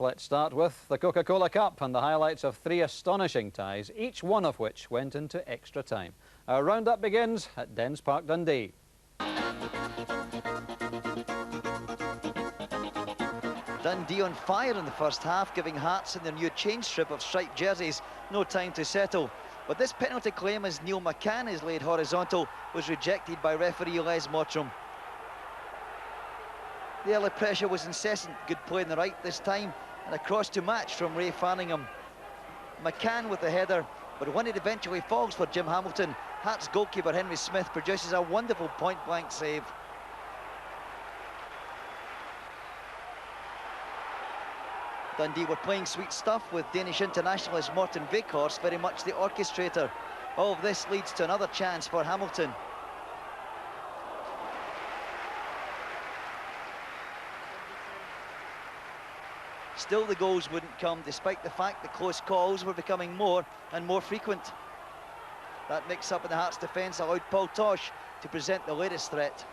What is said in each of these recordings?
Let's start with the Coca-Cola Cup and the highlights of three astonishing ties, each one of which went into extra time. Our roundup begins at Dens Park, Dundee. Dundee on fire in the first half, giving Hearts in their new change strip of striped jerseys no time to settle. But this penalty claim, as Neil McCann is laid horizontal, was rejected by referee Les Mottram. The early pressure was incessant, good play on the right this time, and a cross to match from Ray Farningham. McCann with the header, but when it eventually falls for Jim Hamilton, Hearts goalkeeper Henry Smith produces a wonderful point-blank save. Dundee were playing sweet stuff with Danish internationalist Morten Weghorst very much the orchestrator. All of this leads to another chance for Hamilton. Still the goals wouldn't come, despite the fact that close calls were becoming more and more frequent. That mix-up in the Hearts defence allowed Paul Tosh to present the latest threat.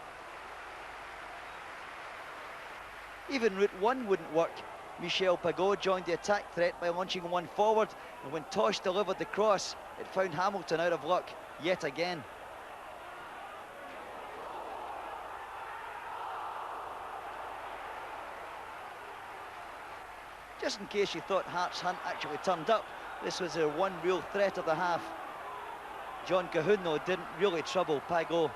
Even route one wouldn't work. Michel Pagot joined the attack threat by launching one forward, and when Tosh delivered the cross, it found Hamilton out of luck yet again. Just in case you thought Hearts hadn't actually turned up, this was their one real threat of the half. John Cahoon, though, didn't really trouble Pagot.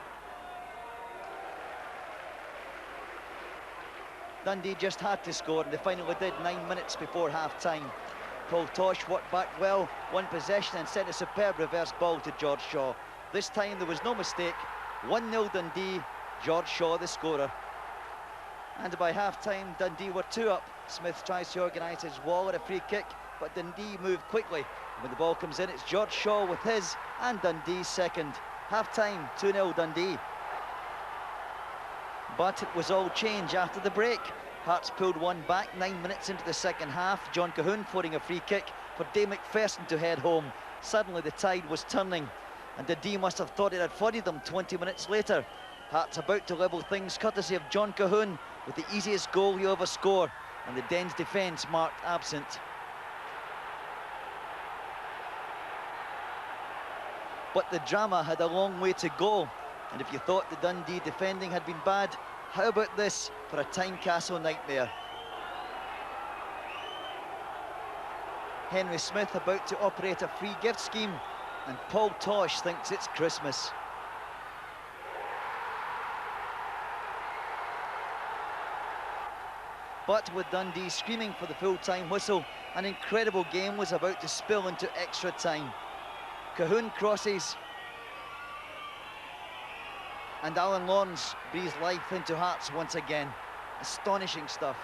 Dundee just had to score, and they finally did 9 minutes before half-time. Paul Tosh worked back well, won possession and sent a superb reverse ball to George Shaw. This time there was no mistake. 1-0 Dundee, George Shaw the scorer. And by half-time, Dundee were 2 up. Smith tries to organise his wall at a free kick, but Dundee moved quickly. And when the ball comes in, it's George Shaw with his and Dundee's second. Half-time, 2-0 Dundee. But it was all change after the break. Hearts pulled one back 9 minutes into the second half. John Cahoon floating a free kick for Dave McPherson to head home. Suddenly the tide was turning, and Dundee must have thought it had flooded them 20 minutes later. Hearts about to level things courtesy of John Cahoon with the easiest goal he'll ever score, and the Dens defence marked absent. But the drama had a long way to go, and if you thought the Dundee defending had been bad, how about this for a Tynecastle nightmare? Henry Smith about to operate a free gift scheme, and Paul Tosh thinks it's Christmas. But with Dundee screaming for the full-time whistle, an incredible game was about to spill into extra time. Cahoon crosses, and Alan Lawrence breathes life into Hearts once again. Astonishing stuff.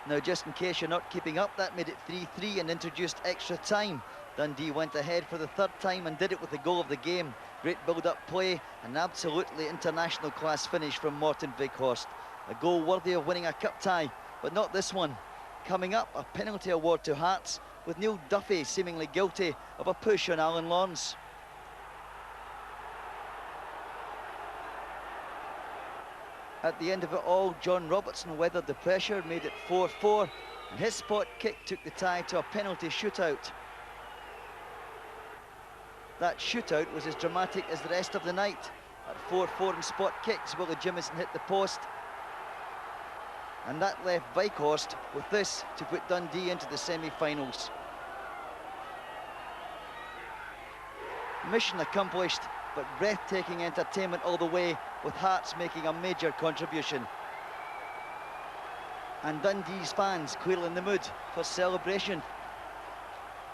Now, just in case you're not keeping up, that made it 3-3 and introduced extra time. Dundee went ahead for the third time and did it with the goal of the game. Great build-up play, an absolutely international class finish from Morten Weghorst. A goal worthy of winning a cup tie, but not this one. Coming up, a penalty award to Hearts, with Neil Duffy seemingly guilty of a push on Alan Lawrence. At the end of it all, John Robertson weathered the pressure, made it 4-4, and his spot kick took the tie to a penalty shootout. That shootout was as dramatic as the rest of the night. At 4-4 in spot kicks, Willie Jimison hit the post, and that left Weghorst with this to put Dundee into the semi-finals. Mission accomplished, but breathtaking entertainment all the way, with Hearts making a major contribution. And Dundee's fans clearly in the mood for celebration.